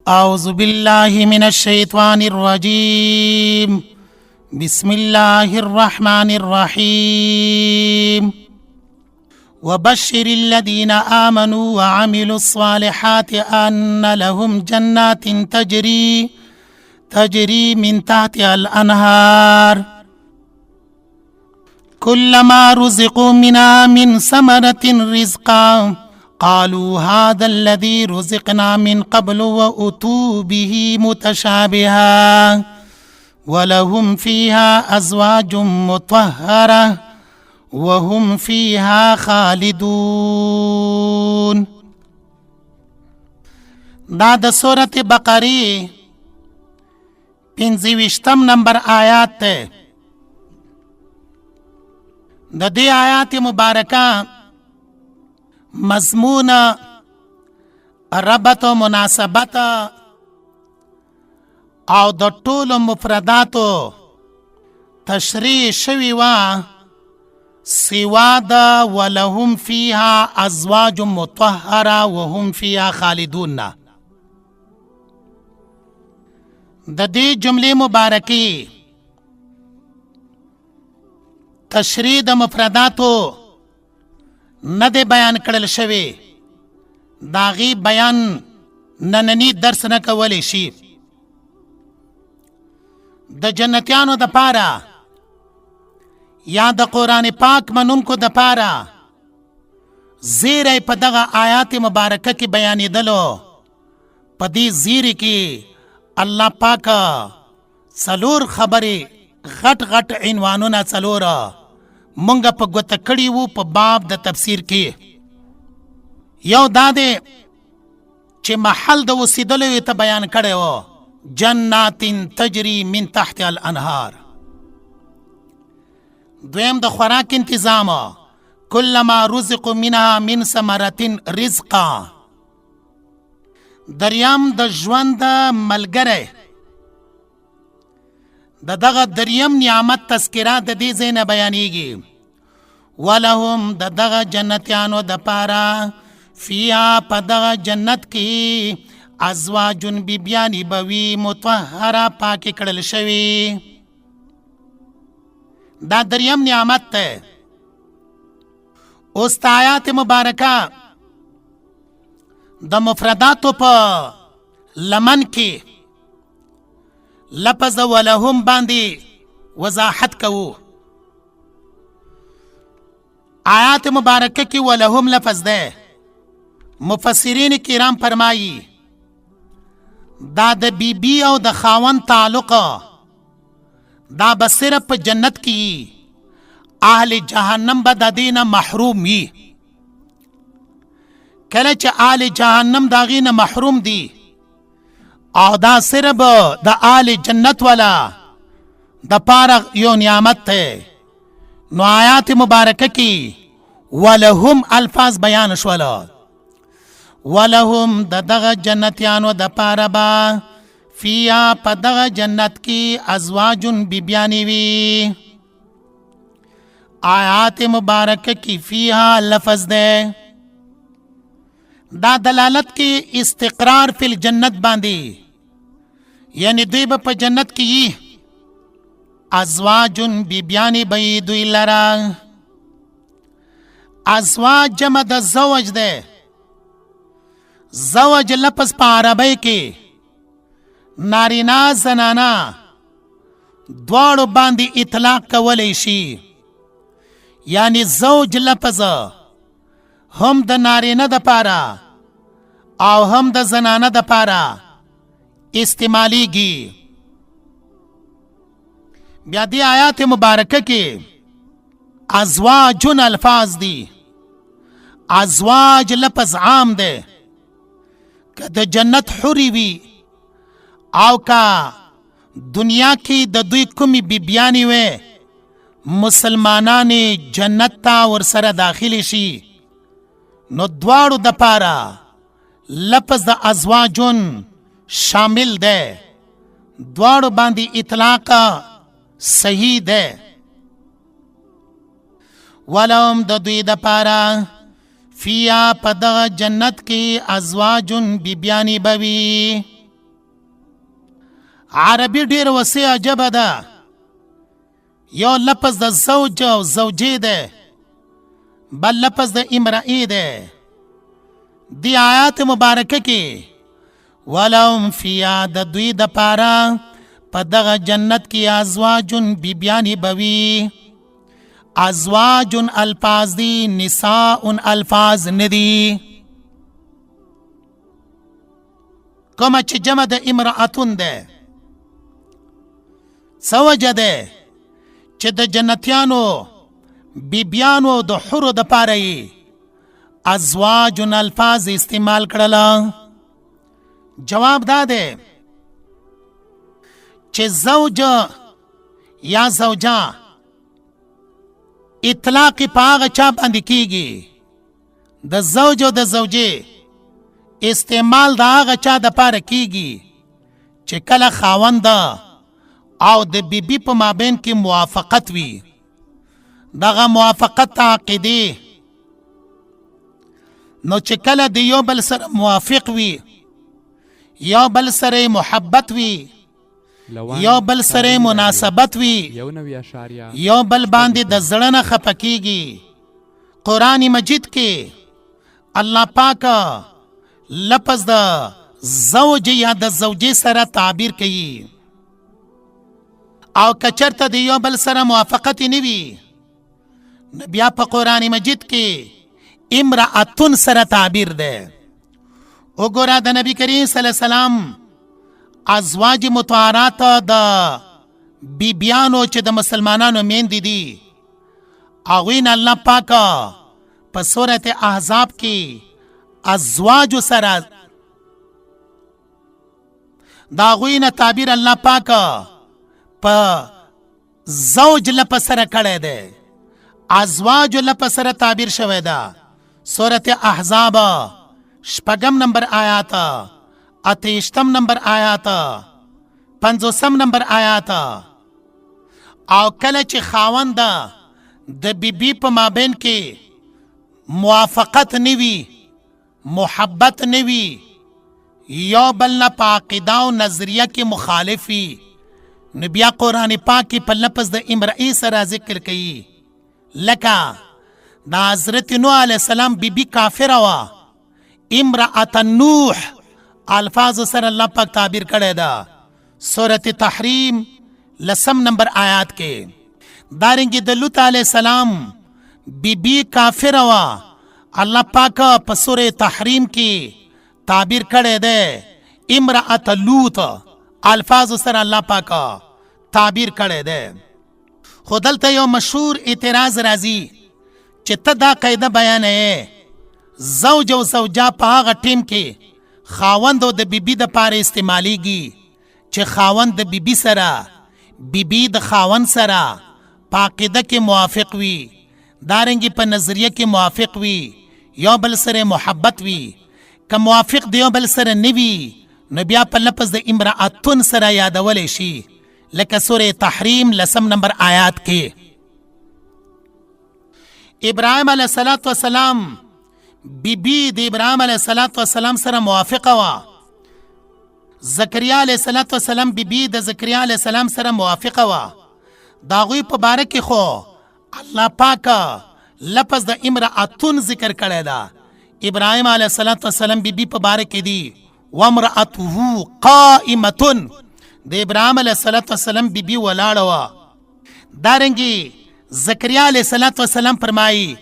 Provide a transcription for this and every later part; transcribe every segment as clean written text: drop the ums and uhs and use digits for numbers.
أعوذ بالله من الشيطان الرجيم. بسم الله الرحمن الرحيم. وبشر الذين آمنوا وعملوا الصالحات أن لهم جنات تجري من تحتها الأنهار كلما رزقوا منها من ثمرة رزقا قالوا هذا الذي رزقنا من قبل وأتوا به متشابها ولهم فيها أزواج مطهرة وهم فيها خالدون. دا د سورة بقری 25 نمبر آیات تے. د دې آیات مبارکه مضمون ربط و مناسبت او د ټولو مفرداتو تشریح شوی وا سوا د ولهم فیها ازواج مطهره وهم فیها خالدون. د دې جملې مبارکي تشریح د مفرداتو نه دی بیان کړل شوی، داغي بیان نننی درس نه کولی شي. د جنتیانو د پاره یا د قرآن پاک منونکو د پاره زیری په دغه آیات مبارکه کې بیانېدلو. په دې زیری کې الله پاک څلور خبرې غټ عنوانونه څلور مونږ په ګوته کړي وو په باب د تفسیر کې. یو دا دی چې محل د اوسېدلو یې ته بیان کړی و، جنات تجري من تحت الانهار. دویم د خوراک انتظام، کلما رزقوا منها من ثمرة رزقا. دریم د ژوند ملګری، د دغه دریم نعمت تذکره د دې ځای نه بیانېږي. ولهم د دغه جنتیانو د پاره فیها په دغه جنت کې ازواجن بیبیانې به وي مطهره پاکې کړل شوي. دا دریم نعمت دی. اوس د آیات مبارکه د مفرداتو په لمن کې لفظ ولهم باندې وضاحت کوو. آیات مبارکه کې ولهم لفظ ده. مفسرین کرام فرمایي دا د بیبي او د خاوند تعلق دا به صرف په جنت کې، اهل جهنم به د دې نه محروم وي. کله چې اهل جهنم د هغې نه محروم دي او دا صرف د آل جنت والا د پاره یو نعمت ته، نو آیات مبارکه کې ولهم الفاظ بیان شول. ولهم د دغه جنتیانو د پاره با فیا په دغه جنت کې ازواجن بیبیانې وي. آیات مبارکه کې فیها لفظ ده، دا دلالت کی استقرار فی الجنت باندې، یعنی دوی به په جنت کې یي. ازواجن بیبیانې به دوی لره. ازواج جمع د زوج ده. زوج لفظ په عربی کې نارینا زنانا دواړو باندې اطلاق کولی شي. یعنی زوج لفظ هم د نارینه د پاره او هم د زنانه د پاره استعمالیږي. بیا دې آیات مبارکه کې ازواجن الفاظ دي. ازواج لفظ عام ده، که د جنت حوری وي او که دنیا کې د دوی کومې بیبیانې وي مسلمانانې جنت ته ورسره داخل شي، نو دواړو د پاره لفظ د ازواجن شامل ده. دواړو باندې اطلاق صحیح ده. ولهم د دوی د پاره فیا په دغه جنت کې ازواجن بیبیانی بوي. عربي ډیر وسیع ژبه ده. یو لفظ د زوج او زوجې ده، بل لفظ د امرأې ده. دی آیات مبارکه کې ولهم فیها د دوی د پاره په دغه جنت کې ازواجن بیبیانې بوي. ازواجن الفاظ دی، نساء الفاظ ندی. کومه چې جمع د امرأتون ده، څه وجه ده چې د جنتیانو بیبیانو د حورو د پاره یې ازواجن الفاظ استعمال کړله؟ جواب دا ده چې زوج یا زوجه اطلاق په هغه چا باندې کیږي، د زوج او د زوجې استعمال د هغه چا د پاره کیږي چې کله خاوند او د بیبي په مابین کې موافقت وي. دغه موافقت عقیدي، نو چې کله د یو بل سره موافق وي، یو بل سره محبت وي، یو بل سره مناسبت وي، یو بل باندې د زړه نه خفه کیږي. قرآن مجید کې الله پاک لفظ د زوج یا د زوجې سره تعبیر کوي، او کچرته د یو بل سره موافقت نه وي، بیا په قرآن مجید کې امرأتون سره تعبیر ده. وګوره د نبی کریم صلی الله علیه وسلم ازواج مطهرات د بیبیانو چې د مسلمانانو میندې دي، هغوی نه الله پاک په سورت احزاب کې ازواج سره د هغوی نه تعبیر الله پاک په زوج لپس سره کړی دی، ازواج لپس سره تعبیر شوی ده. سورت احزاب 6 نمبر آیات، 28 نمبر آیات، 50 نمبر آیات. او کله چې خاوند د بیبي په مابین کې موافقت نوي، محبت نوي، یو بل نه په عقیده او نظریه کې مخالفي، نو بیا قرآن پاک کې په لفظ د امرأې سره ذکر کوي. لکه د حضرت نوح علیه السلام بیبي کافره وه، امرأة نوح الفاظ سره الله پاک تعبیر کړی ده سورت تحریم 10 نمبر آیات کې. دارنګه د لوط علیه السلام بیبي کافره وه، الله پاک په سورت تحریم کې تعبیر کړی ده امرأة لوط الفاظ سره الله پاک تعبیر کړی ده. خو دلته یو مشهور اعتراض راځي چې ته دا قاعده بیانې زوج او زوجه په هغه ټیم کې خاوند او د بیبي د پاره استعمالیږي چې خاوند د بیبي سره، بیبي د خاوند سره په عقیده کې موافق وي، دارنګې په نظریه کې موافق وي، یو بل سره محبت وي. که موافق د یو بل سره نه وي، نو بیا په لفظ د امرأتون سره یادولی شي، لکه سوره تحریم 10 نمبر آیات کې. ابراهیم علیه السلام بیبي د ابراهیم علیه السلام سره موافقه وه. زکریا علیه السلام بیبي د زکریا علیه السلام سره موافقه وه. د هغوی په باره کې خو الله پاک لفظ د امرأتون ذکر کړی ده. ابراهیم علیه السلام بیبي په باره کې دي وامرأته قائمة، د ابراهیم علیه السلام بیبي ولاړه وه. دارنګې زکریا علیه السلام فرمایي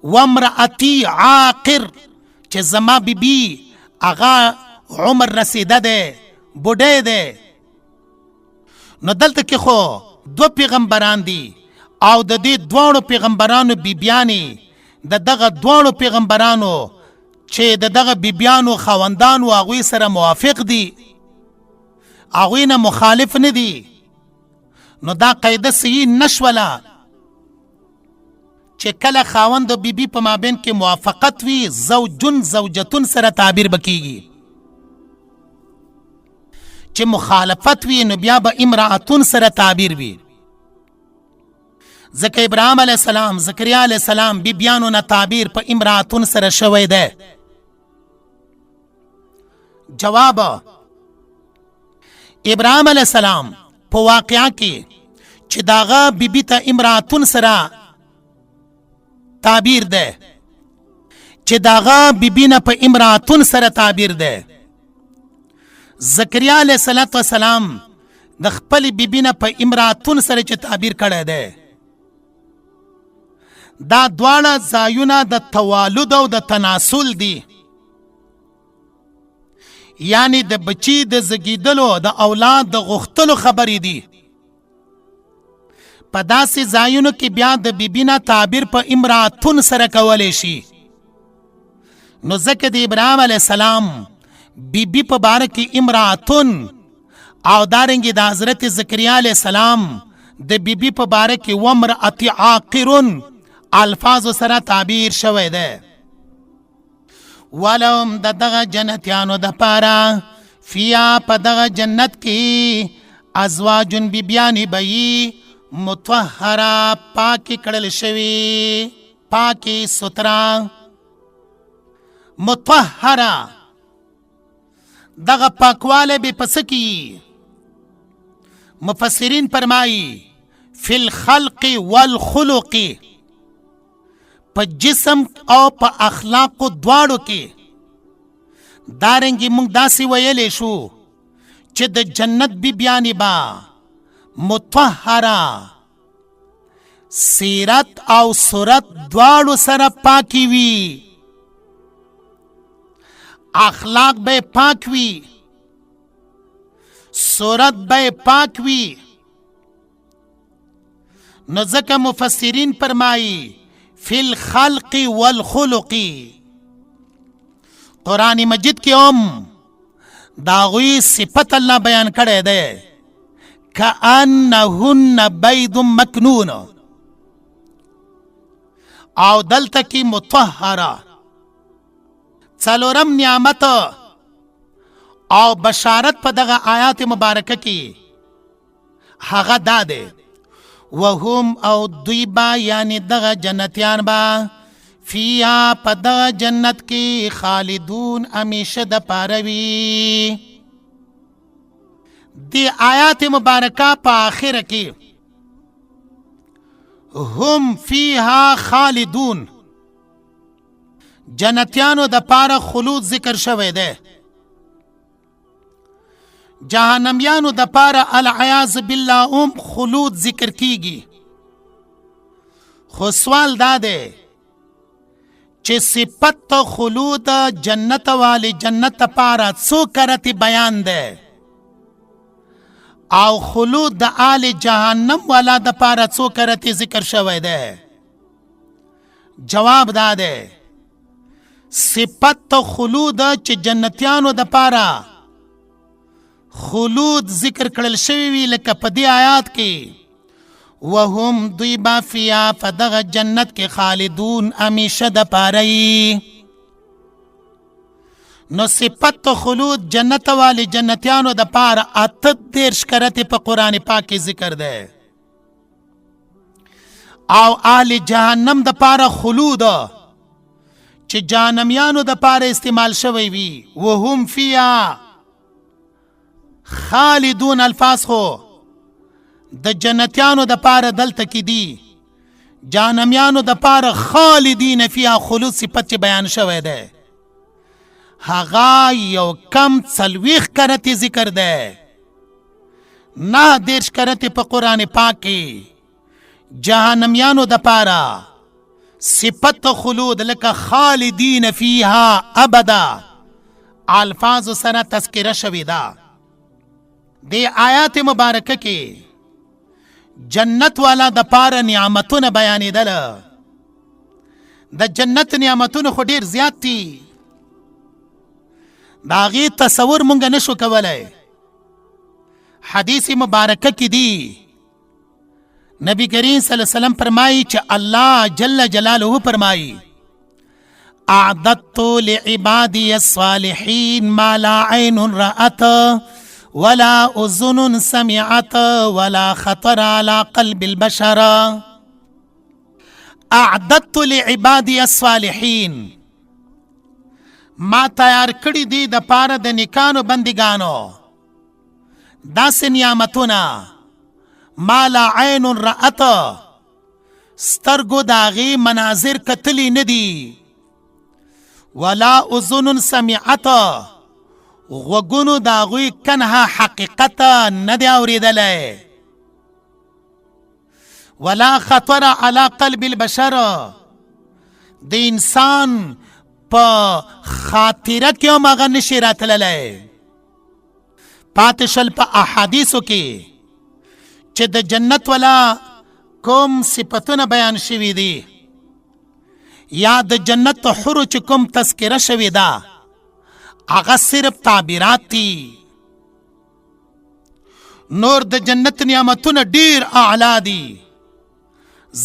وامرأتی عاقر، چې زما بیبي هغه عمر رسیده دی، بوډی دی. نو دلته کې خو 2 پیغمبران دي، او د دې دواړو پیغمبرانو بیبیانې د دغه دواړو پیغمبرانو چې د دغه بیبیانو خاوندانو هغوی سره موافق دي، هغوی نه مخالف نه دي. نو دا قاعده صحیح نشوله چې کله خاوند او بیبي په مابین کې موافقت وي، زوجن زوجتون سره تعبیر بکیږي. چې مخالفت وي، نو بیا به امرأتون سره تعبیر وي. ځکه ابراهیم علیه السلام، زکریا علیه السلام بیبیانو نه تعبیر په امرأتون سره شوی ده. جواب ابراهیم علیه السلام په واقعا کې چې داغه بیبي ته امراتون سره تعبیر ده، چې داغه بیبي نه په امراتون سره تعبیر ده. زکریا علیه السلام د خپل بیبي نه په امراتون سره چې تعبیر کړی ده، دا دواړه ځایونه د توالد او د تناسل دي، یعنی د بچی د زګیدلو د اولاد د غختلو خبرې دي. په داسې ځایونو کې بیا د بیبي نه تعبیر په امراتون سره کولی شي. نو ځکه د ابراهیم علیه السلام بیبي په باره کې امراتون او دارنګې د حضرت زکریا علیه السلام د بیبي په باره کې وامرأة عاقرون الفاظو سره تعبیر شوی ده. ولهم د دغه جنتیانو د پاره فیا په دغه جنت کې ازواجن بیبیانی بئی مطهره پاکی کړل شوی، پاکی سترا مطهره. دغه پاکواله به پس کی مفسرین فرمایي فی الخلق والخلق، په جسم او په اخلاق دواړو کې. دارنګې موږ داسې ویلی شو چې د جنت بیبیانې به مطهره سیرت او صورت دواړو سره پاکی وي، اخلاق به پاک وي، صورت به پاک وي. نو ځکه مفسرین فرمایي فی الخلق والخلق. قرآن مجید کې هم داغوی صفت الله بیان کړی دی، کأنهن بید مکنون، او دلته کې مطهره. څلورم نعمت او بشارت په دغه آیات مبارکه کې هغه دا دی، وهم او دوی با یعنی دغه جنتیان با فیها په دغه جنت کې خالدون همیشه د پاره وي. دی آیات مبارکه په آخر کې هم فیها خالدون، جنتیانو د پاره خلود ذکر شوی ده. جهنمیانو د پاره العیاذ بالله خلود ذکر کیږي. خو سوال دا ده چې صفت خلود جنت والی جنت پاره څو کرتی بیان ده او خلود د آل جهنم والا د پاره څو کرتی ذکر شوی ده؟ جواب دا ده صفت خلود چې جنتیانو د پاره خلود ذکر کړل شوی وی لکه په دې آیات کې وهم دوی با فیا فدغه جنت کې خالدون همیشه د پاره. نو صفت خلود جنت والی جنتیانو د پاره 38 کرته په قرآن پاک کې ذکر ده او اهل جهنم د پاره خلود چې جهنميانو د پاره استعمال شوی وی وهم فیا خالدون. الفاظ خو د جنتیانو د پاره دلته کې دي، جهنميانو د پاره خالدین فیا خلود صفت بیان شوی ده. هغه یو کم 40 کرته ذکر ده، 9 کرته په قرآن پاک کې جهنميانو د پاره صفت خلود لکه خالدین فیها ابدا الفاظ سره تذکره شوی ده. دی آیات مبارکه کې جنت والا د پاره نعمتونه بیانېدل. د جنت نعمتونه خو ډیر زیات دي، د هغې تصور مونږ نشو کولی. حدیث مبارکه کې دی نبی کریم صلی الله علیه وسلم فرمایي چې الله جل جلاله فرمایي اعددت لعبادی الصالحین ما لا عین رأت ولا اذن سمعت ولا خطر على قلب البشر. اعددت لعبادی الصالحین، ما تیار کړی دی د پاره د نیکانو بندگانو داسې نعمتونه ما لا عین رأت سترګو د هغې مناظر کتلی نه دي ولا اذن سمعت غوږونو د هغوی کنها حقیقت نه دی اورېدلی ولا خطر على قلب البشر د انسان په خاطره کې هم هغه نشي راتللی پاتې شل په احادیثو کې چې د جنت والا کوم صفتونه بیان شوي دي یا د جنت حورو چې کوم تذکره شوې ده هغه صرف تعبیرات دي نور د جنت نعمتونه ډیر اعلی دي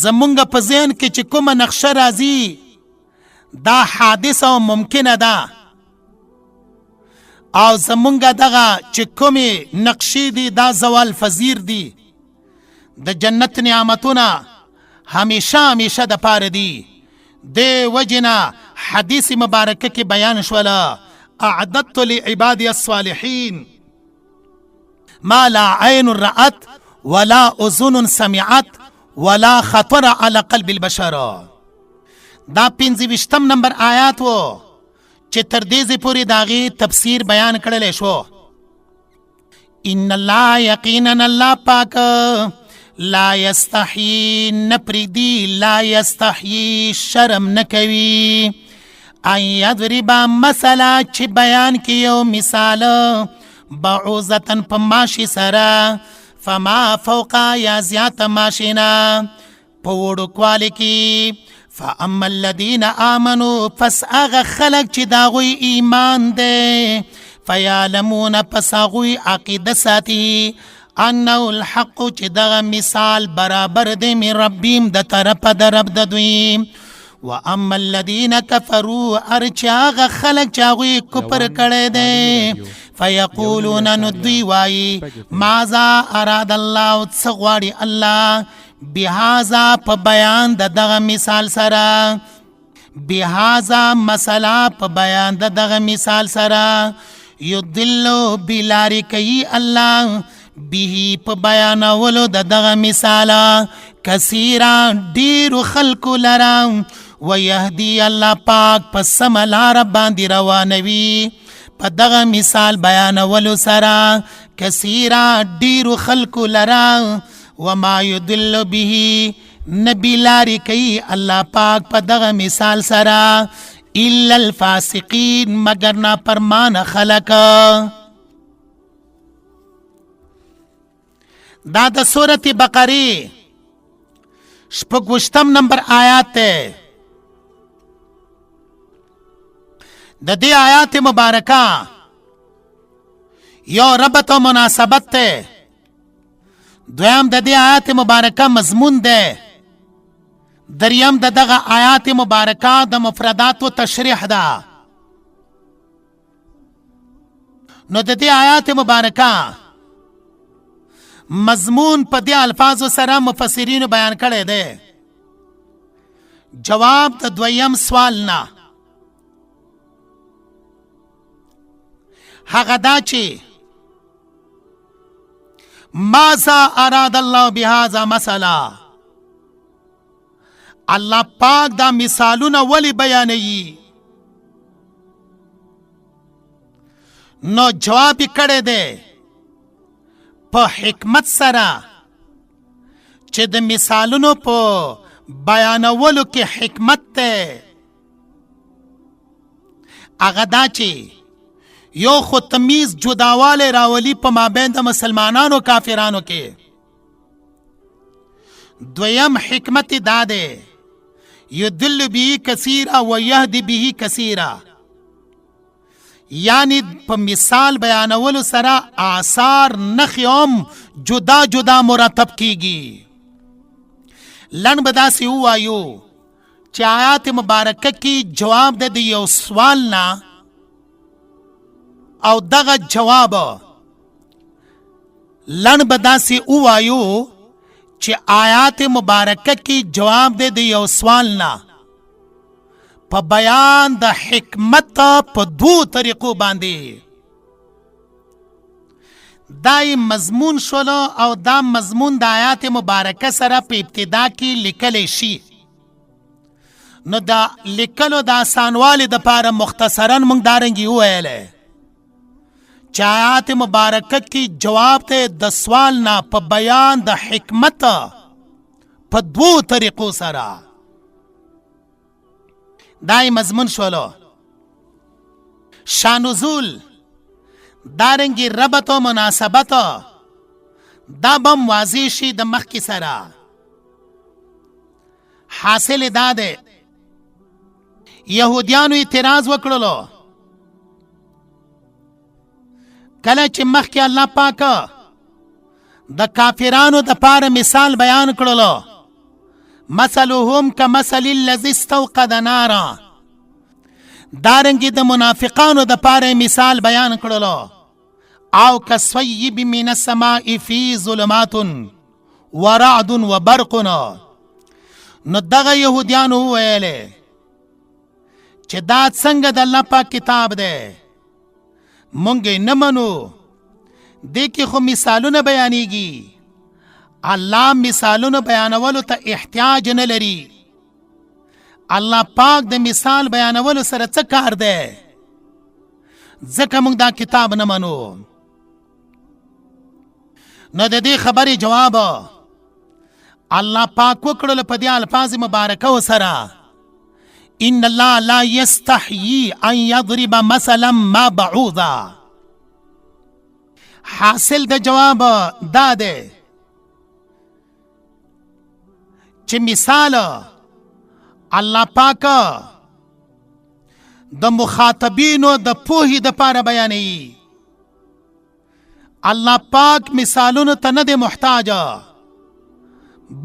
زمونږ په ذهن کې چې کومه نقشه راځي دا حادثه او ممکنه ده او زمونږ دغه چې کومې نقشې دي دا زوال فزیر دي د جنت نعمتونه همیشه د پاره دي د وجنه حدیث مبارکه کې بیان شوله اعددت لعبادی الصالحین ما لا عین رأت ولا اذن سمعت ولا خطر على قلب البشر دا 25 نمبر آیات و چې تر دې پورې داغي تفسیر بیان کړل شو ان الله یقینا الله پاک لا یستحیی نپریدی لا یستحیی شرم نکوي ان یضرب مثلا چې بیان کی یو مثال بعوزتن په ماشي سره فما فوق یا زیات ماشینا په وړو کوالی کی فاما الذین آمنوا پس اغا خلق چې داغوی ایمان دے فیعلمون پس اغوی عقیده ساتی انه الحق چې دغه مثال برابر دی من ربیم د طرف د رب د دوی واما الذین کفروا ارچ اغا خلق چې هغوی کفر کړی دی فیقولون ندوی وائی ماذا اراد الله څه غواړي الله بهذا په بیان د دغه مثال سره بهذا مثلا په بیان د دغه مثال سره یضلوا بلاری کوي الله به په بیانولو د دغه مثال کثیرا ډیر خلق لرا ويهدي الله پاک په سم لار باندې روانوي په دغه مثال بیانولو سره کثیرا ډیر خلق لرا وما يدل به نبی لاری کوي الله پاک په دغه مثال سره الا الفاسقین مگر نافرمان خلق دا د سورۃ بقره 26 نمبر آیات ہے د دې آیات مبارکه یو ربط و مناسبت ته دویم د دې آیات مبارکه مضمون ده دریم د دغه آیات مبارکه د مفردات و تشریح ده نو د دې آیات مبارکه مضمون په دې الفاظو سره مفسرین بیان کړی دی جواب د دویم سوال نه هغه دا چې ماذا اراد الله بهذا مثلا الله پاک دا مثالونه ولی بیانوي نو جواب کړی دی په حکمت سره چې د مثالونو په بیانولو کې حکمت ده هغه دا چې یو خو تمیز جداواله راولي په مابین د مسلمانانو کافرانو کې دویم حکمت دا ده یدل به کثیرا و یهدی به کثیرا یعنی په مثال بیانولو سره آثار نخیم جدا جدا مرتب کیږي لن بداسي وایو چې آیات مبارکه کې جواب د یو سوال نه او دغه جواب لن بداسي وایو چې آیات مبارکه کې جواب د یو سوال نه په بیان د حکمت په دو طریقو باندې دای مضمون شولو او دا مضمون د آیات مبارکه سره په ابتدا کې لیکلی شي. نو دا لیکلو د آسانوالي دپاره مختصرا موږ دارنګې وویلی چې آیات مبارکه کې جواب دی د سوال نه په بیان د حکمت په دوو طریقو سره. دای مضمون شولو. شانزول دارنګې ربط و مناسبت دا بم واضح شي د مخکې سره. حاصل دا دی یهودیانو اعتراض وکړلو کله چې مخکې الله پاک د کافرانو د پاره مثال بیان کړلو مثلهم کمثل الذی استوقد نارا. دارنګې د منافقانو د پاره مثال بیان کړلو او کصیب من السماء فی ظلمات ورعد وبرق. نو دغه یهودیانو وویلې چې دا څنګه د الله پاک کتاب دی مونږ یې نه منو. دې کې خو مثالونه بیانېږي. الله مثالونه بیانولو ته احتیاج نه لري. الله پاک د مثال بیانولو سره څه کار دی؟ ځکه موږ دا کتاب نه منو. نو د دې خبرې جواب الله پاک وکړلو په دې الفاظ مبارکو سره ان الله لا یستحیی ان یضرب مثلا ما بعوضا. حاصل د جواب دا دی چې مثال الله پاک د مخاطبینو د پوهې د پاره بیانوي. الله پاک مثالونو ته نه دی محتاج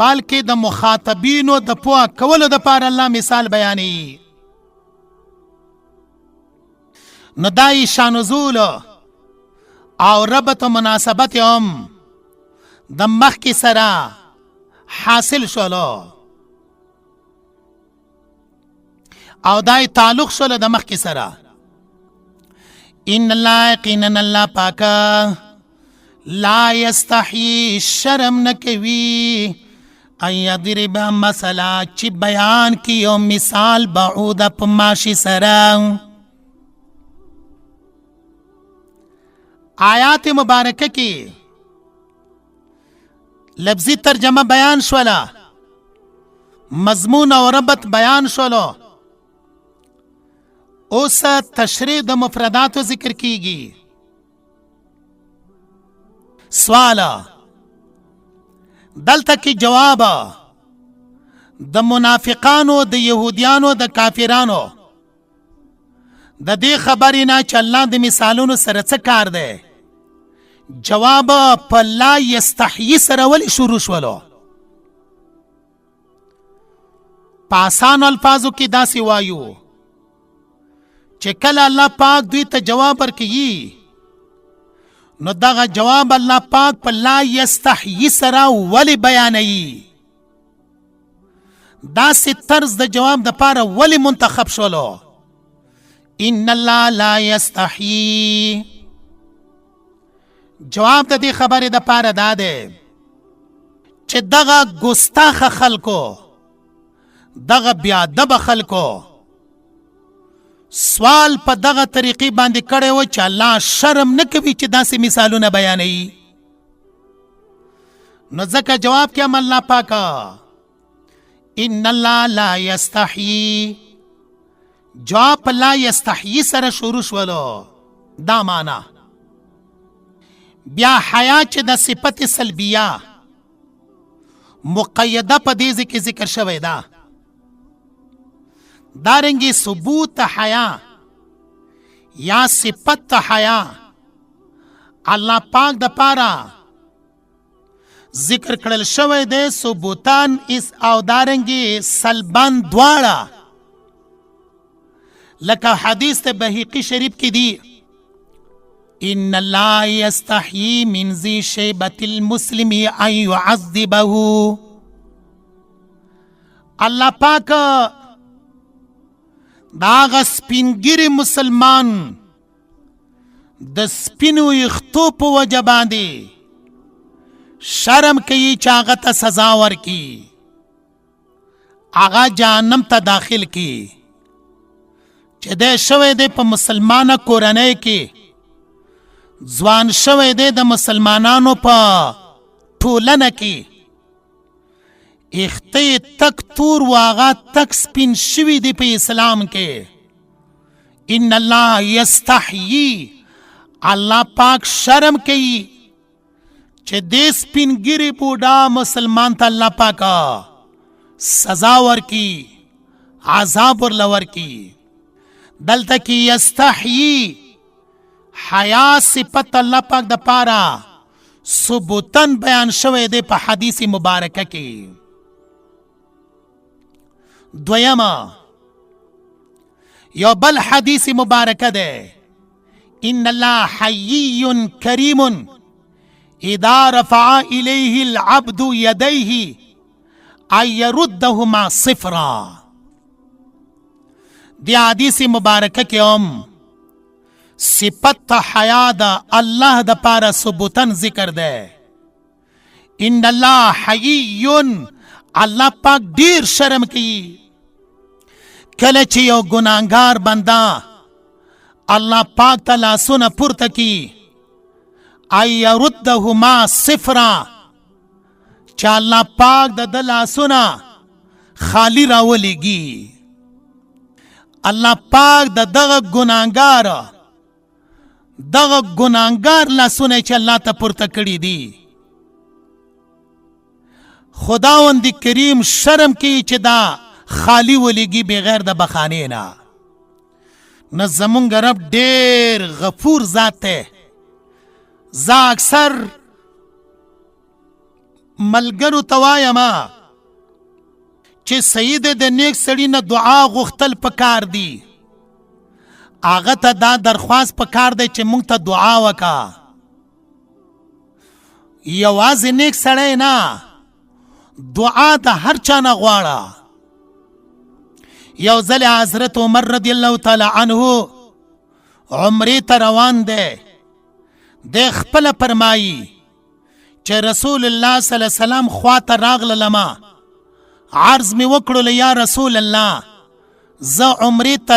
بلکې د مخاطبینو د پوه کولو د پاره الله مثال بیانوي. نو دای شانزول او ربط و مناسبت هم د مخکې سره حاصل شولو او دای تعلق شولو د مخکې سره. ان الله یقینا الله پاکه لا یستحیی شرم نکوي ان یضرب مثلا چې بیان کی یو مثال بعوده په ماشي سره. آیات مبارکه کې لفظی ترجمه بیان شولا مضمون او ربط بیان شولو. اوس تشریح د مفرداتو ذکر کیږي. سوال دلته کې جواب د منافقانو د يهوديانو د کافرانو د دې خبرې نه چې الله د مثالونو سره څه کار دی. جواب په لا یستحیی سره ولې شروع شولو؟ په آسانو الفاظو کې داسې وایو چې کله الله پاک دوی ته جواب ورکوي نو دغه جواب الله پاک په لا یستحیی سره ولې بیانوي؟ داسې طرز د جواب د پاره ولې منتخب شولو؟ ان الله لا یستحیی. جواب د دې خبرې د پاره دا دی چې دغه ګستاخه خلکو دغه بیادبه خلکو سوال په دغه طریقې باندې کړی و چې الله شرم نه کوي چې داسې مثالونه بیانوي. نو ځکه جواب کې هم الله پاکه ان الله لا یستحیی جواب لا یستحیی سره شروع شولو. دا معنا بیا حیا چې د صفت سلبیه مقیده په دې کې ذکر شوی ده. دارنګي ثبوت حیا یا صفت حیا الله پاک د پاره ذکر کړل شوی دی. ثبوتان اس او دارنګي سلبان دواړه لکه حدیث ته بهقی شریف کې دی ان الله یستحیی من ذی شیبة المسلم ان يعذبه. الله پاک داغ سپینګری مسلمان د سپینو یختو په وجه باندې شرم کوي چې هغه ته سزا ورکي، هغه جهنم ته داخل کی. چې دی شوی دی په مسلمانه کورنۍ کې، ځوان شوی دی د مسلمانانو په ټولنه کې، اخته تک تور و هغه تک سپین شوي دی په اسلام کې. ان الله یستحیی، الله پاک شرم کوي چې دې سپینګیري بوډا مسلمان ته الله پاک سزا ورکی، عذاب ورله ورکی. دلته کې یستحیی حیا صفت الله پاک د پاره ثبوتن بیان شوی دی په حدیث مبارکه کې. دویمه یو بل حدیث مبارکه ده، ان الله حیی کریم اذا رفع الیه العبد یدیه ان یردهما صفرا. دی حدیث مبارکه کې هم صفت حیا دا الله د پاره ثبوتن ذکر ده. ان الله حیی، الله پاک ډیر شرم کوي کله چې یو ګناهګار بنده الله پاک ته لاسونه پورته کی، ان یردهما صفرا، چې الله پاک د ده لاسونه خالی راولېږي. الله پاک د دغه ګناهګار لاسونه چې الله ته پورته کړي دي، خداوند کریم شرم کوي چې دا خالی ولېږي بغیر د بخانې نه. نه زمونږ رب ډېر غفور ذات دی. زه اکثر ملګرو ته وایم چې سید د نیک سړي نه دعا غوښتل پکار دي. هغه ته دا درخواست پکار دی چې مونږ ته دعا وکړه. یوازې نیک سړی نه، دعا د هر چا نه غواړه. یو ځل حضرت عمر رضی الله تعالی عنه عمرې ته روان دی. دی خپله فرمایي چې رسول الله صلی الله علیه وسلم خوا ته راغللمه، عرض مې وکړلو یا رسول الله زه عمرې ته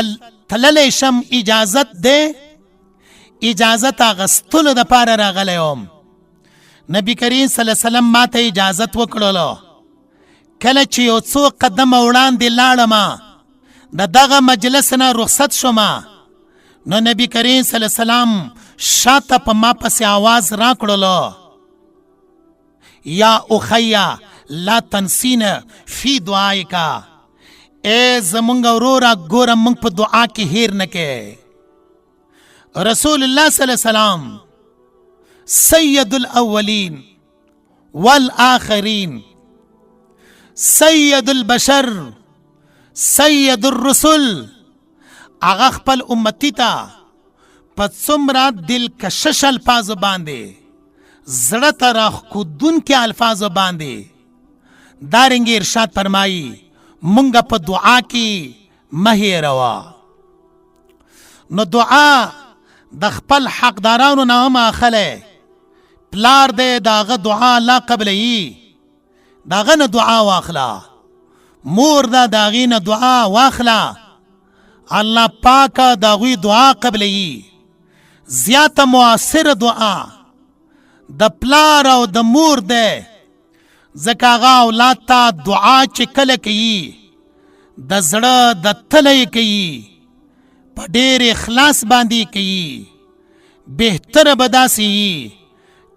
تللی شم، اجازت دی؟ اجازت اخیستلو دپاره راغلی وم. نبی کریم صلی الله علیه وسلم ما ته اجازت وکړلو. کله چې یو څو قدمه وړاندې لاړمه، د دغه مجلس نه رخصت شومه، نو نبی کریم صلی الله علیه وسلم شاته په ما پسې آواز راکړلو، یا اخیا لا تنسین فی دعائکا، اے زمونږ وروره ګوره مونږ په دعا کې هیر نه کې. رسول الله صلی الله علیه وسلم سید الاولین والآخرین، سید البشر، سید الرسل، هغه خپل امتی ته په څومره دلکشش الفاظو باندې، زړه ته راښکودونکي الفاظو باندې دارنګې ارشاد فرمایي مونږ په دعا کې مه هېروه. نو دعا د خپل حقدارانو نه هم اخلی. پلار دی د هغه دعا الله قبلوي، د هغه نه دعا واخله. مور ده د هغې نه دعا واخله، الله پاکه د هغوی دعا قبلوي. زیاته مؤثره دعا د پلار او د مور دی، ځکه هغه اولاد ته دعا چې کله کوي د زړه د تله یې کوي، په ډېر اخلاص باندې کوي. بهتره به داسې وي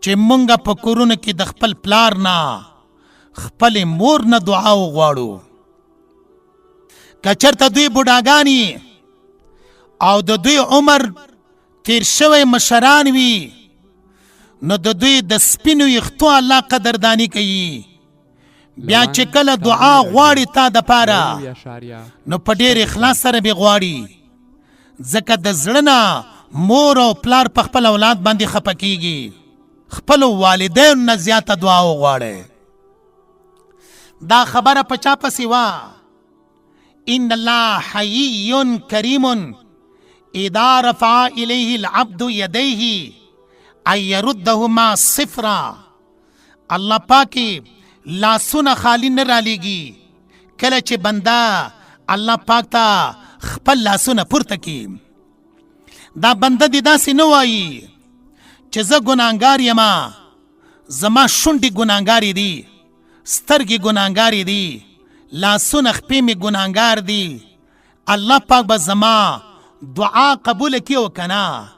چې مونږ په کورونو کې د خپل پلار نه، خپلې مور نه دعا وغواړو. که چېرته دوی بوډاګانې او د دوی عمر تیر شوی مشران وي، نو د دوی د سپینو یختو الله قدردانی کوي. بیا چې کله دعا غواړي تا دپاره، نو په ډېر اخلاص سره به غواړي، ځکه د زړه نه مور او پلار په خپل اولاد باندې خفه کیږي. خپلو والدینو نه زیاته دعا وغواړئ. دا خبره په چا پسې وه؟ ان الله حیی کریم اذا رفع الیه العبد یدیه ان یردهما صفرا. الله پاکی لاسونه خالی نه رالیږي کله چې بنده الله پاک ته خپل لاسونه پورته کی. دا بنده دې داسې نه وایي چې زه ګناهګار یما، زما شونډې ګناهګارې دي، سترګې ګناهګارې دي، لاسونه خپې مې ګناهګار دي، الله پاک به زما دعا قبول کړي او که نه.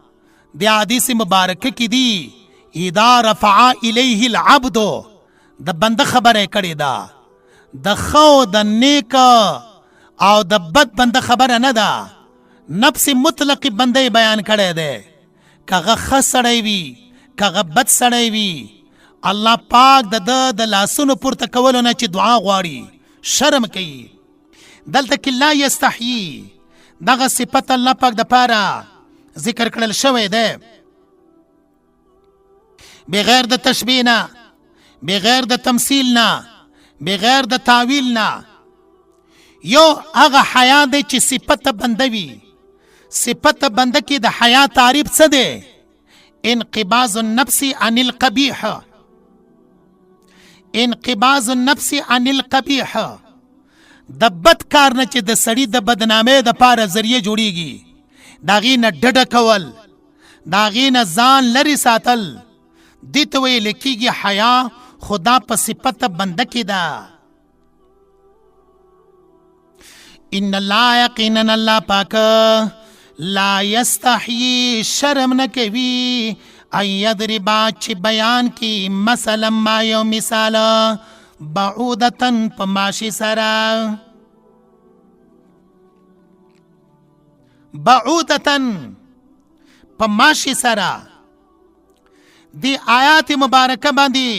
د حدیث مبارکه کې دي اذا رفع الیه العبد، د بنده خبره کړې ده، د ښه د نیک او د بد بنده خبره نه ده، نفس مطلق بنده بیان کړی دی. که هغه ښه سړی وي که هغه بد سړی وي، الله پاک د لاسونو پورته کولو نه چې دعا غواړي شرم کوي. دلته کې لا یستحیي دغه صفت الله پاک د پاره ذکر کړل شوی دی، بغیر د تشبیه نه، بغیر د تمثیل نه، بغیر د تعویل نه. یو هغه حیا دی چې صفت بنده وي. صفت بنده کې د حیا تعریف څه دی؟ انقباض النفس عن القبیح، انقباض النفس عن القبیح. د بد کار نه چې د سړي د بدنامۍ د پاره ذریعه جوړیږي، د هغې نه ډډه کول، د هغې نه ځان لرې ساتل، دې ته ویل کېږي حیا. خدا په صفت بنده کې ده. ان الله یقینا الله پاک لا یستحیی شرم نه کوي ان یضربا چې بیان کی مثلا ما یو مثال بعودتن په ماشي سره، بعودتن په ماشي سره. دی آیات مبارکه باندې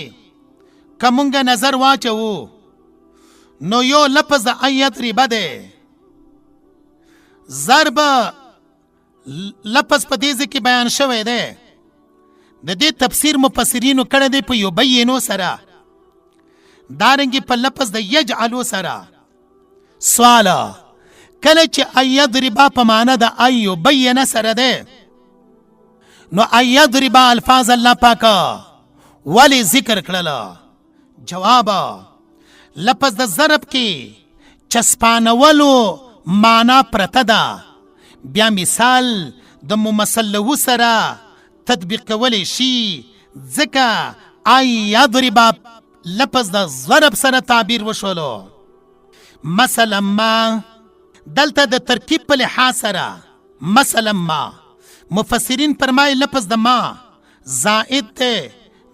کمونګه نظر واچو نو یو لفظ ان یضرب ده، ضرب لفظ په دې ځکه بیان شوی دی. د دې تفسیر مفسرینو کړی دی په یبینو سره، دارنګې په لفظ د یجعلو سره. سوال کله چې ان یضربا په معنا د ان یبین سره دی، نو ان یضربا الفاظ الله پاکه ولی ذکر کړله؟ جواب لفظ د ضرب کې چسپانولو معنا پرته ده، بیا مثال د ممثل له سره تطبیق کولی شي، ځکه ان یضربا لفظ د ضرب سره تعبیر وشولو. مثلا ما دلته د ترکیب په لحاظ سره مثلا ما مفسرین فرمایي لفظ د ما زائد ته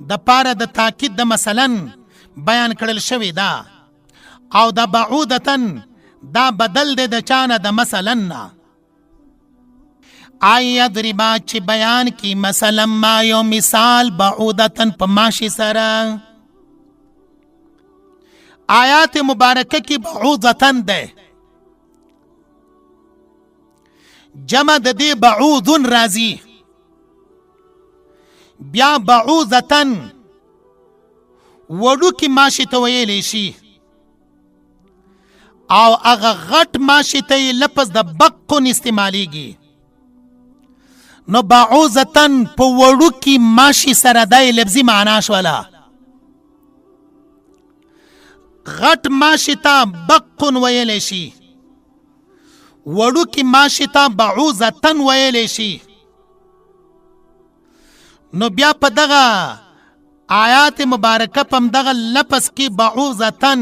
د پاره د تاکید د مثلا بیان کړل شوی دا، او د بعودتن دا بدل دی د چانه د مثلا نه. ان یضربا چې بیان کی مثلا ما یو مثال بعودتن په ماشي سره. آیات مبارکه کی بعودتن ده، جمع د دې بعودن راځي، بیا بعودتن وړو کې ماشي ته ویلی شي، او هغه غټ ماشي ته لفظ د بقن استعمالیږي. نو بعوزتن په وړو کې ماشي سره د لفظي معنا شوله. غټ ماشي ته بقن ویلی شي، وړو کې ماشي ته بعوزتن ویلی شي. نو بیا په دغه آیات مبارکه پم دغه لفظ کې بعوزتن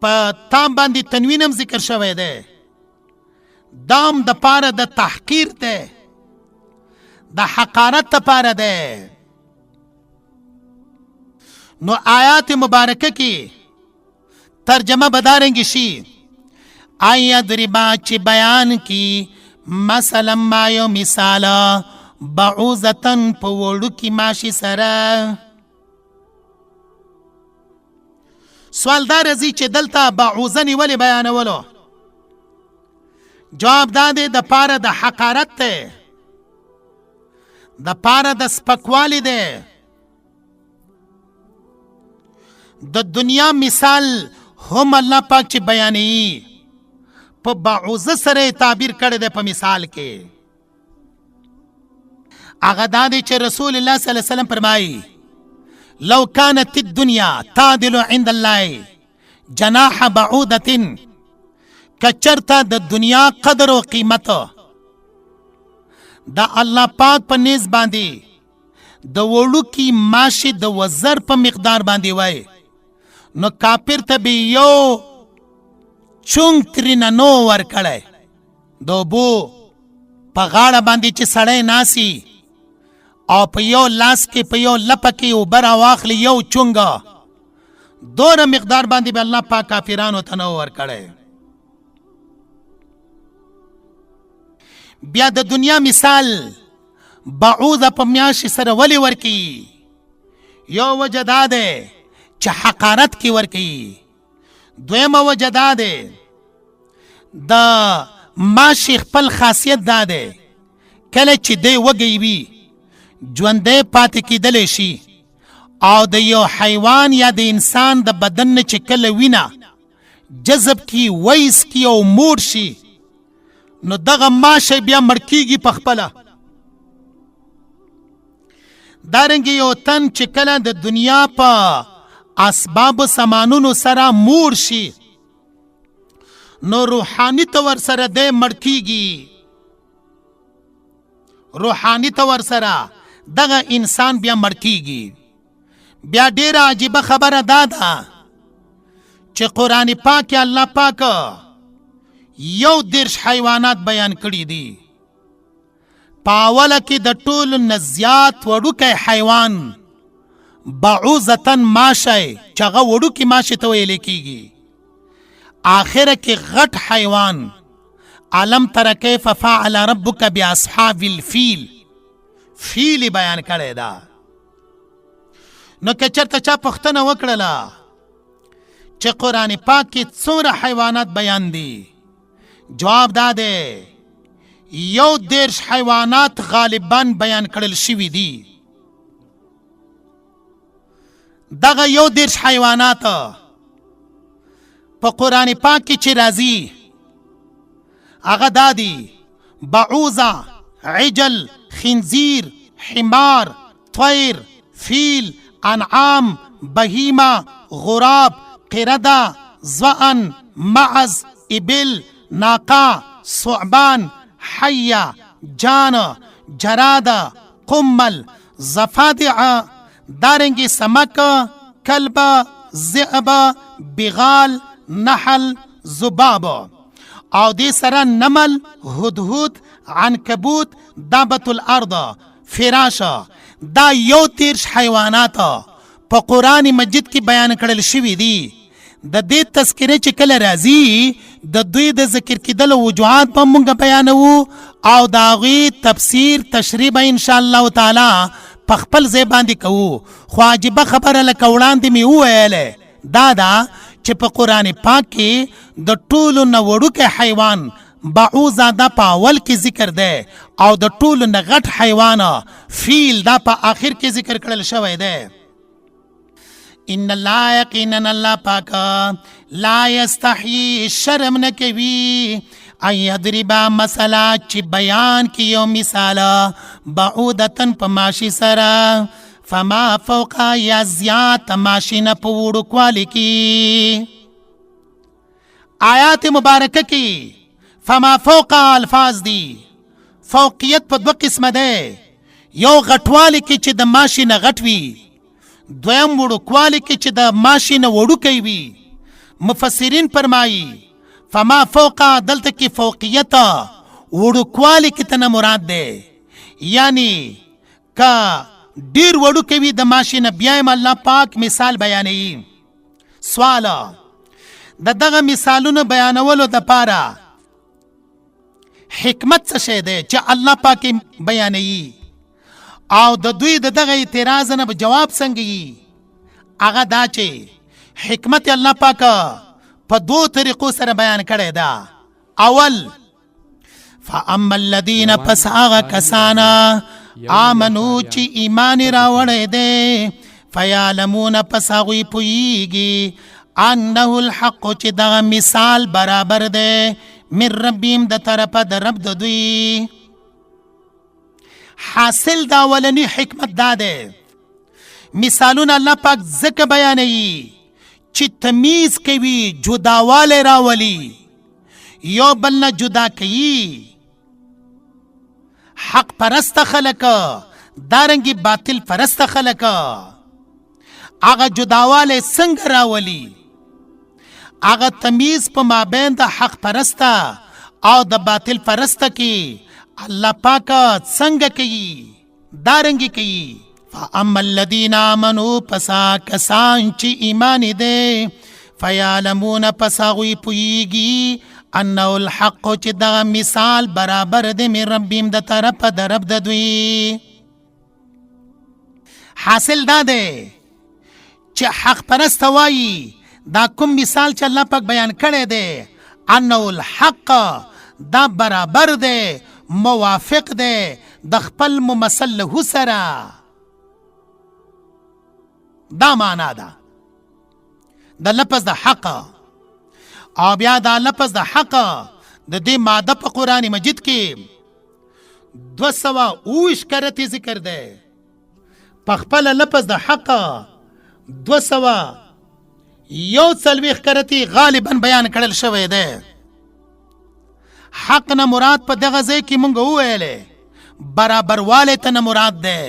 په تام باندې تنوین هم ذکر شوی دی. دام د پاره د تحقیر دی، د حقارت د پاره دی. نو آیات مبارکه کې ترجمه بدارنګ شي ان یضربا چې بیان کی مثلا ما یو مثال بعوزتن په وړو کې ماشي سره. سوال دا راځي چې دلته بعوزنې ولې بیانولو؟ جواب دا دی د پاره د حقارت دی، د پاره د سپکوالی دی. د دنیا مثال هم الله پاک چې بیانوي په بعوضه سره تعبیر کړی دی په مثال کې. هغه دا دی چې رسول الله صلی الله علیه وسلم فرمایي لو كانت الدنيا تعدل عند الله جناح بعوضة، کچرتا د دنیا قدر او قیمت دا الله پاک په نیز باندې د وړوکي ماشي د وزر په مقدار باندې وای، نو کافر ته به یو چونګ ترېنه نو ورکړی. د اوبو په غاړه باندې چې سړی ناسي او په یو لاس کې په یو لپه کې اوبه راواخلي یو چونګه، دوره مقدار باندې به الله پاک کافرانو ته نه ورکړی. بیا د دنیا مثال بعوضه په میاشي سره ولې ورکي؟ یو وجه دا دی چې حقارت کې ورکي. دویمه وجه دا دی د ماشي خپل خاصیت دا دی کله چې دی وږی وي ژوندی پاتې کېدلی شي، او د یو حیوان یا د انسان د بدن نه چې کله وینه جذب کی ویس کی او موړ شي، نو دغه ماشه بیا مړ کېږي په خپله. دارنګې یو تن چې کله د دنیا په اسبابو سامانونو سره موړ شي، نو روحاني طور سره دی مړ کېږي. روحاني طور سره دغه انسان بیا مړ کېږي. بیا ډیره عجیبه خبره دا ده چې قرآن پاک کې الله پاک 11 حیوانات بیان کړي دي. په اوله کې د ټولو نه زیات وړوکی حیوان بعوضتن ماشی چې هغه وړوکي ماشي ته ویلی کېږي. آخره کې غټ حیوان علم تر کیف فعل ربک باصحاب الفیل، فیل بیان کړی دا. نو که چېرته چا پوښتنه وکړله چې قرآن پاک کې څومره حیوانات بیان دي، جواب دا دی 11 حیوانات غالباً بیان کړل شوي دي. دغه 11 حیوانات په قرآن پاک کې چې راځي هغه دا دي: بعوضه، عجل، خنزیر، حمار، طیر، فیل، انعام، بهیمه، غراب، قرده، ضأن، معز، ابل، ناقه، ثعبان، حیه، جان، جراده، قمل، ضفادع، دارنګې سمک، کلب، ذئب، بغال، نحل، ذباب، او دې سره نمل، هدهد، عنکبوت، دابة الارض، فراشه. دا 13 حیوانات په قرآن مجید کې بیان کړل شوي دي. د دې تذکره چې کله راځي د دوی د ذکر کېدلو وجوهات به مونږ بیانوو او د هغوی تفسیر تشریح به انشاءالله تعالی په خپل ځای باندې کوو. خو عجیبه خبره لکه وړاندې مې وویلې دا ده چې په قرآن پاک کې د ټولو نه وړوکی حیوان بعوضه دا په اول کې ذکر دی او د ټولو نه غټ حیوان فیل دا په آخر کې ذکر کړل شوی دی. ان الله یقینا الله پاک لا یستحیی شرم نه کوي ان یضرب مثلا چې بیان کی یو مثال بعودتن په ماشي سره فما فوق یا زیات ماشي نه په وړوکوالي کې. آیات مبارکه کې فما فوق الفاظ دي. فوقیت په 2 قسمه ده، یو غټوالی کې چې د ماشي نه غټ وي، دویم وړوکوالی کې چې د ماشي نه وړوکی وي. مفسرین فرمایي فما فوق دلته کې فوقیت وړوکوالی کې ته نه مراد ده، یعنی که ډیر وړوکی وي د ماشي نه بیا هم الله پاک مثال بیانوي. سوال د دغه مثالونو بیانولو دپاره حکمت څه شی دی چې الله پاک بیانوي او د دوی د دغه اعتراض نه به جواب څنګه وي؟ هغه دا چې حکمت الله پاک په 2 طریقو سره بیان کړی ده. اول فاما الذین پس هغه کسانا آمنو چې ایمان راوړی دی فیعلمون پس هغوی پوهیږي انه الحق چې دغه مثال برابر دی من ربهم د طرفه د رب د دوی. حاصل دا اولنی حکمت دا ده مثالونه الله پاک ځکه بیانوي چې تمیز کوي، جداوالی راولي، یو بل نه جدا کوي. حق پرست خلک دارنګي باطل پرست خلک هغه جداوالی څنګه راولي، هغه تمیز په مابین د حق پرست او د باطل پرست کې الله پاک څنګه کوي، دارنګي کوي. فاما الذين آمنوا پسا کسان چې ایمان دې فیعلمون پسا غوی پویږي انه الحق چې دا مثال برابر دې من ربهم د طرف د رب د دوی. حاصل دا ده چې حق پرست وایي دا کوم مثال چې الله پاک بیان کړی دی انه الحق دا برابر دی، موافق دی د خپل ممثل له سره. دا معنا ده د لفظ د حق. او بیا دا لفظ د حق د دې ماده په قرآن مجید کې 220 کرتی ذکر ده. په خپل لفظ د حق 241 کرتی غالبا بیان کړل شوی ده. حق نه مراد په دغه ځای کې مونږ وویلې برابر والی ته نه مراد ده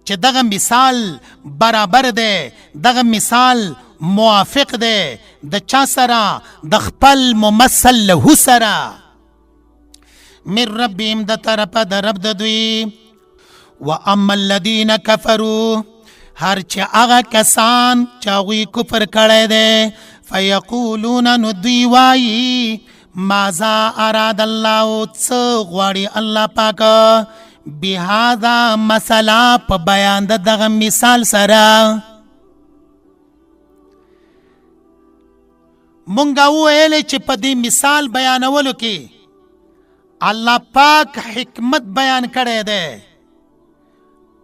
چې دغه مثال برابر ده، دغه مثال موافق ده د چا سره؟ د خپل ممثل له سره. من ربهم د طرفه د رب د دوی. واما الذين كفروا هر چې هغه کسان چې هغوی کفر کړی دی فیقولون نو دوی وایي ماذا اراد الله څه غواړي الله پاک بهذا مسله په بیان د دغه مثال سره. مونږ وویل چې په دې مثال بیانولو کې الله پاک حکمت بیان کړی دی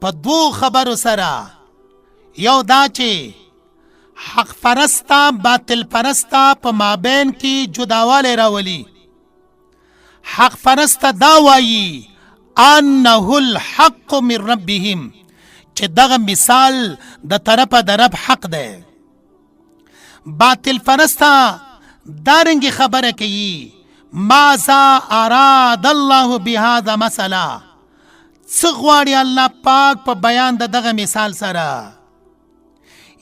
په دو خبرو سره. یو دا چې حق پرستا باطل پرستا په مابین کې جداوالی راولي. حق پرستا دا وایي انه الحق من ربهم چې دغه مثال د طرفه د رب حق ده. باطل پرستا دارنګي خبره کوي ماذا اراد الله بهذا مثلا څه غواړي الله پاک په بیان د دغه مثال سره.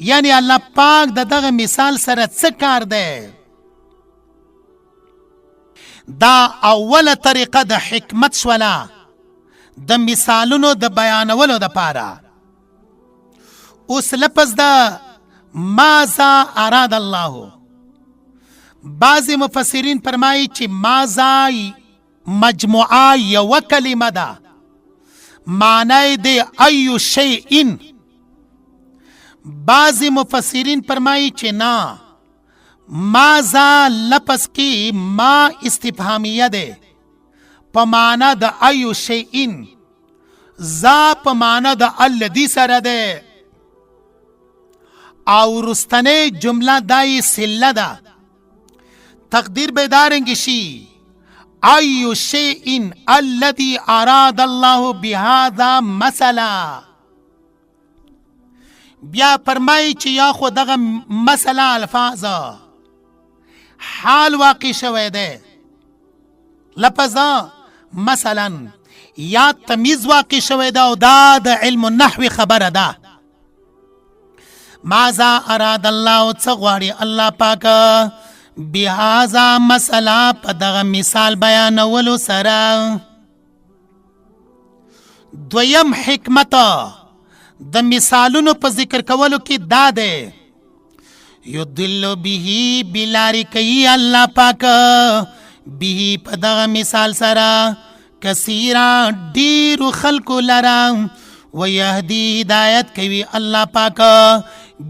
یعنی الله پاک د دغه مثال سره څه کار ده؟ دا اوله طریقه د حکمت شوله د مثالونو د بیانولو د پاره. اوس لفظ د ماذا اراد الله، بعضی مفسرین فرمایي چې ماذا مجموعه یو کلمه ده، معنی دی ایو شیئن. بعضی مفسرین فرمایي چې نه، ماذا لفظ کی ما استفهامیه ده په معنا د ایو شیئن، ذا په معنا د الذی سره ده، او رستنه جمله دای سله ده. تقدیر به دارنګ شي ایو شیئن الذی اراد الله بهذا مثلا. بیا فرمایي چې یا خو دغه مثلا الفاظ حال واقع شوی ده، لفظ مثلا یا تمیز واقع شوی ده او دا د علم النحو خبره ده. ماذا اراد الله څه غواړي الله پاک بهذا مسله په دغه مثال بیانولو سره. دویم حکمت د مثالونو په ذکر کولو کې دا ده یدل به بلاری کوي الله پاک به په دغه مثال سره کثیرا ډیر خلق لرا ويهدي هدایت کوي الله پاک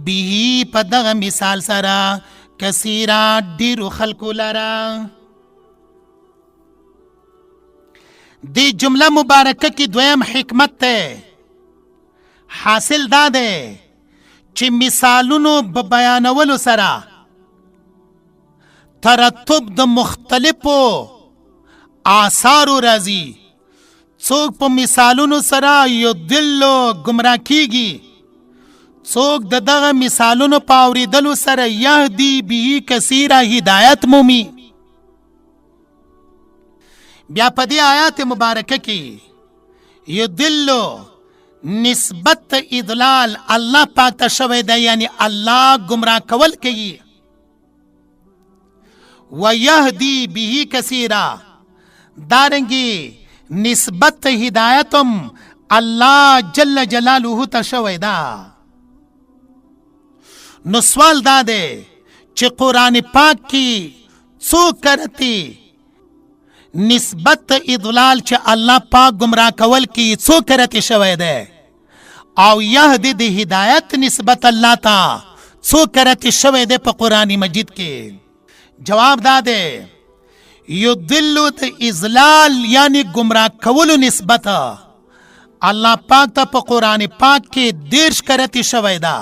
به په دغه مثال سره کثیرا ډیر خلق لرا. دی جمله مبارکه کی دویم حکمت ته حاصل دا ده چې مثالونو په بیانولو سره ترتب د مختلفو آثارو راځي. څوک په مثالونو سره یضلو ګمراه کیږي، څوک د دغه مثالونو په اورېدلو سره یهدي به کثیره هدایت مومي. بیا په دې آیات مبارکه کې یضلو نسبت اضلال الله پاک ته شوی دی، یعنی الله گمراه کول کوي. و یهدی به کثیرا دارنګي نسبت هدایتم الله جل جلاله ته شوی دا. نو سوال دا دی چې قرآن پاک کې څوک کرتی نسبت اضلال چې الله پاک گمراه کول کی څوک کرتی شوی دی، او یهدی د هدایت نسبت الله تا څوک کرتی شوی دی په قرآن مجید کې؟ جواب دا دی یضلو د اضلال یعنی گمراه کولو نسبت الله پاک ته په قرآن پاک کې 10 کرتی شوی دا.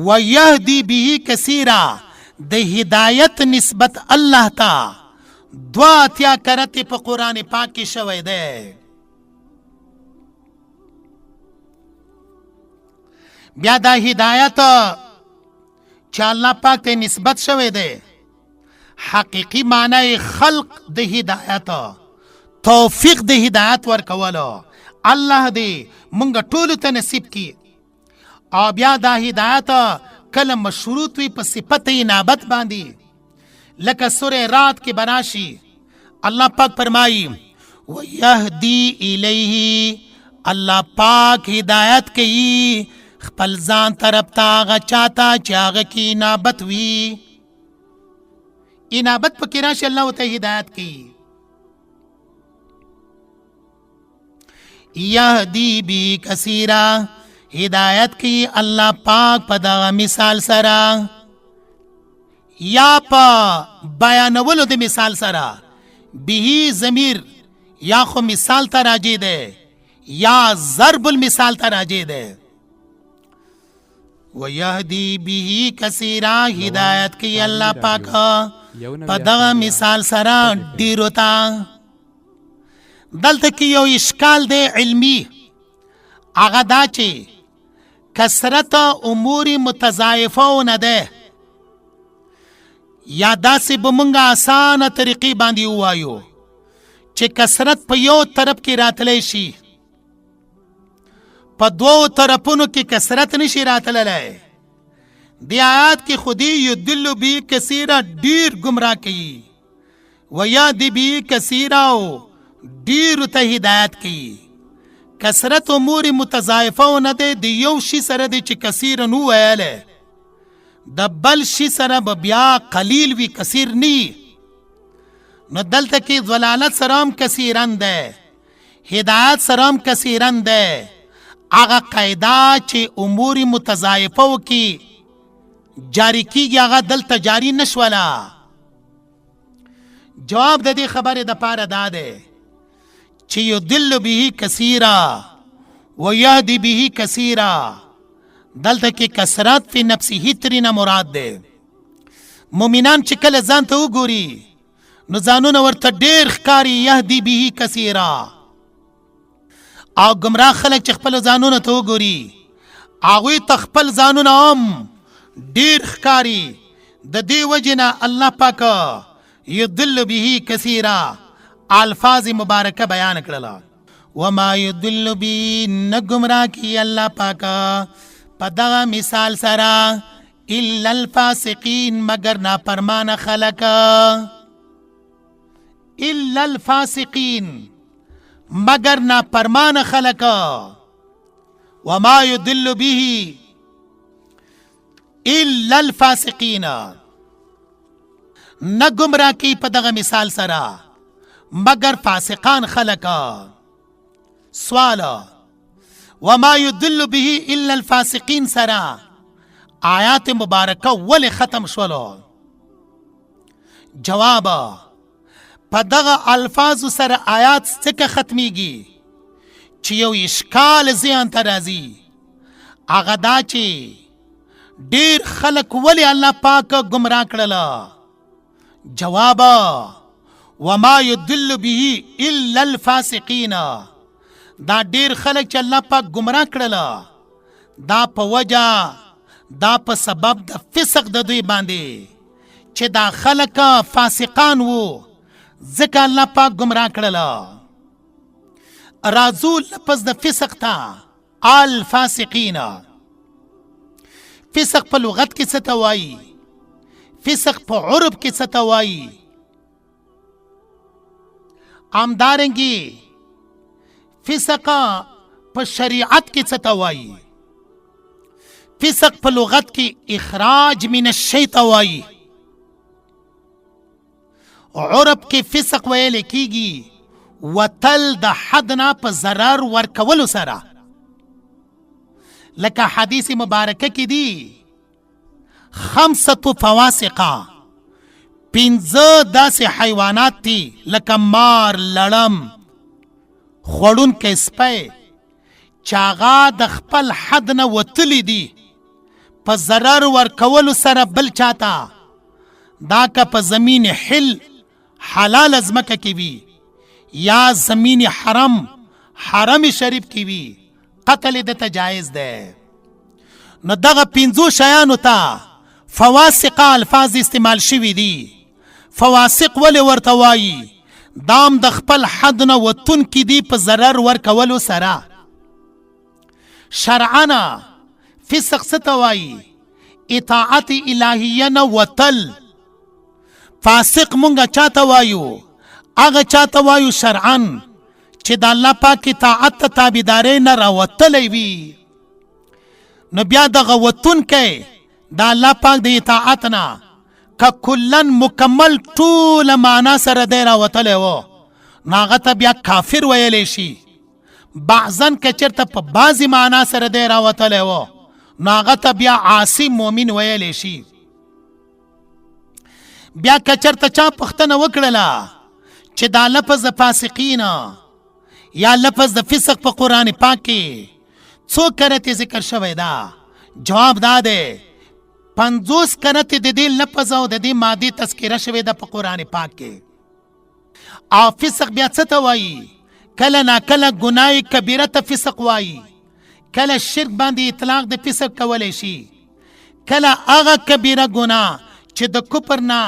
و یهدی به کثیرا د هدایت نسبت الله تا 2 کرتی په قرآن پاک کې شوی دی. بیا دا هدایت چې الله پاک ته نسبت شوی دی حقیقی معنی خلق د هدایت، توفیق د هدایت ورکولو الله دې مونږ ټولو ته نصیب کی. او بیا دا هدایت کله مشروط وي په صفت انابت باندې، لکه سورہ رات کې براشي الله پاک فرمایي وَيَهْدِي إِلَيْهِ، الله پاک ہدایت کئی خپل ځان طرف ته هغه چاته چې هغه کې انابت وي. انابت پکې راشي الله ته هدایت کئی. یهدی بی کثیرا ہدایت کی اللہ پاک پا دغا مثال سرا یا پا بیانولو دی مثال سرا بیہی ضمیر یا خو مثال تا راجی دے یا ضرب المثال تا راجی دے. ویہدی بیہی کثیرا ہدایت کی اللہ پاک پا دغا مثال سرا ڈیرو تا. دلتا کی یو اشکال دے علمی آغا دا چی کسرت امور متضائفو نده یا دا سی بمونگا آسان طریقی باندی ہوایو چی کسرت پا یو طرف کی راتلیشی پا 2 طرفونو کی کسرت نشی راتللے. دی آیات کی خودی یدلو بی کثیرہ دیر گمراہ کی و یا دی بی کثیرہ دیر تا ہدایت کی. کسرت امور متضائفو نده دی یو شی سره دی چی کثیر نو ویلے دا بل شی سره بیا قلیل وی کثیر نی. نو دلتا کی ضلالت سرام کثیرن دے ہدایت سرام کثیرن دے. آغا قیدہ چی امور متضائفو کی جاری کی گیا آغا دلتا جاری نشولا. جواب دا دی خبر دا پار دا دے چی یضل به کثیرا و یهدی به کثیرا دلتا کی کسرات فی نفسی ترینا مراد دے. مومنان چی کل ځان ته وګوري نو ځانونه ورته ډیر ښکاری یهدی به کثیرا، او گمراه خلک چې خپل ځانونه ته وګوري هغوی ته خپل ځانونه هم ډیر ښکاری. د دې وجنه الله پاک یضل به کثیرا الفاظ مبارکہ بیان کرلا. وما یضل بی نگمراہ کی اللہ پاکا پدغا مثال سرا الا الفاسقین مگر نافرمان خلقا. الا الفاسقین مگر نافرمان خلقا. وما یضل به الا الفاسقین نگمراہ کی پدغا مثال سرا مگر فاسقان خلقا. سوالا وما يدل به الا الفاسقین سرا آیات مبارکہ ولی ختم شولو؟ جوابا پدغا الفاظ سر آیات سکا ختمی گی چیو اشکال زیان ترازی آغا دا چی دیر خلق ولی اللہ پاک گمراہ کرلا جواب وما يدل به الا الفاسقین. دا ډیر خلک چې الله پاک گمراه کړل دا په وجه دا په سبب د فسق د دوی باندې چې دا خلک فاسقان وو ځکه الله پاک گمراه کړل. راځو لفظ د فسق ته الفاسقین. فسق په لغت کې څه ته وایي؟ فسق په عرب کې څه ته وایي؟ همدارنګې فسق په شریعت کې څه ته وایي؟ فسق په لغت کې اخراج من الشی ته وایي. عرب کې فسق ویل کېږي وتل د حد نه په ضرر ورکولو سره. لکه حدیث مبارکه کې دی 5 فواسقه، 5 داسې حیوانات دي لکه مار، لړم، خوړونکی سپی چې هغه د خپل حد نه وتلی دي په ضرر ورکولو سره بل چاته. دا که په زمین حلال ځمکه کې وي یا زمین حرم شریف کې وي قتل دته جایز ده. نو دغه 5 شیانو ته فواسق الفاظ استعمال شوي دي. فواسق ولې ورته وایي؟ دام د خپل حد نه وتونکي دي په ضرر ورکولو سره. شرعنا فسق څه ته وایي؟ اطاعت الهیه نه وتل. فاسق مونږه چاته وایو؟ هغه چاته وایو شرعن چې د الله پاک اطاعت ته تابعدارۍ نه راوتلی وي. نو بیا دغه وتونکی د الله پاک د اطاعت نه که کلن مکمل ټوله معنا سره دی راوتلی و نو هغه ته بیا کافر ویلی شي. بعضن که چېرته په بعضې معنا سره دی راوتلی و نو هغه ته بیا عاصي مؤمن ویلی شي. بیا که چېرته چا پوښتنه وکړله چې دا لفظ د فاسقین یا لفظ د فسق په قرآن پاک کې څو کرتې ذکر شوی دا؟ جواب دا دی 50 کرتې د دې لفظ او د دې مادې تذکره شوې ده په قرآن پاک کې. او فسق بیا څه ته وایي؟ کله ناکله ګناه کبیره ته فسق وایي، کله شرک باندې اطلاق د فسق کولی شي، کله هغه کبیره ګناه چې د کفر نه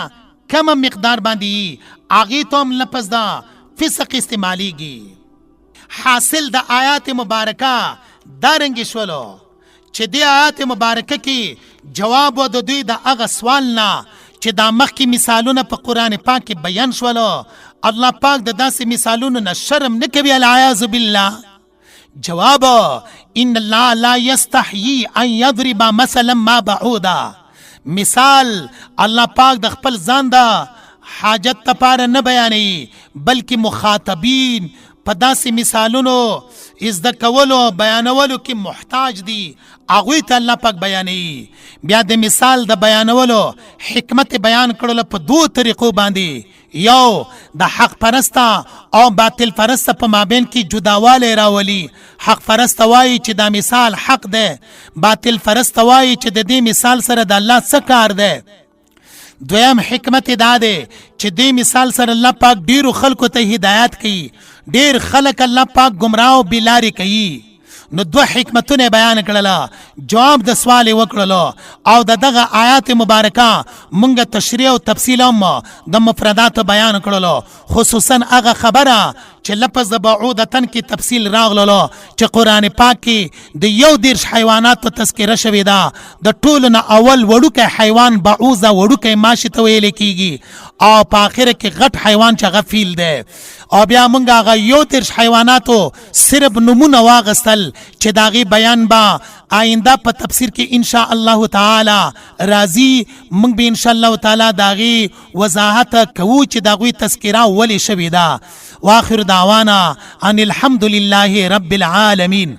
کمه مقدار باندې هغې ته هم لفظ دا فسق استعمالیږي. حاصل د آیات مبارکه دارنګې شولو چې دې آیات مبارکه کې جواب و د دوی د هغه سوال نه چې دا مخکې مثالونه په قرآن پاک کې بیان شولو. الله پاک د داسې مثالونو نه شرم نه کوي العیاذ بالله. جواب ان الله لا یستحیی ان یضرب مثلا ما بعودا. مثال الله پاک د خپل ځان د حاجت لپاره نه بیانوي بلکې مخاطبین په داسې مثالونو زده کولو بیانولو کې محتاج دي هغوی ته الله پاک بیانوي. بیا د مثال د بیانولو حکمت بیان کړلو په 2 طریقو باندې. یو د حق پرسته او باطل پرسته په مابین کې جداوالی راولي. حق پرسته وایي چې دا مثال حق ده، باطل پرسته وایي چې د دې مثال سره د الله څه کار ده. دویم حکمت دا ده چې دې مثال سره الله پاک ډیرو خلکو ته هدایت کوي، ډیر خلک الله پاک گمراه او بلاري کوي. نو 2 حکمتونه بیان کړله، جواب د سوال وکړلو او دغه آیات مبارکه مونږ تشریح او تفصیل هم د مفردات بیان کړلو. خصوصا هغه خبره چې لفظ د بعودتن کې تفصیل راغللو چې قرآن پاک کې د 11 حیواناتو تذکره شوې ده. د ټولو نه اول وړوکی حیوان بعوضه وړوکی ماشي ته ویل کېږي او په آخره کې غټ حیوان چې هغه فیل دی. او بیا مونږ هغه 11 حیواناتو صرف نمونه واغستل چې د هغې بیان به آینده په تفسیر کې انشاء الله تعالی راځي. مونږ به انشاء الله تعالی د هغې وضاحت کوو چې د هغوی تذکره ولې شوې ده. واخر دعوانا ان الحمد لله رب العالمین.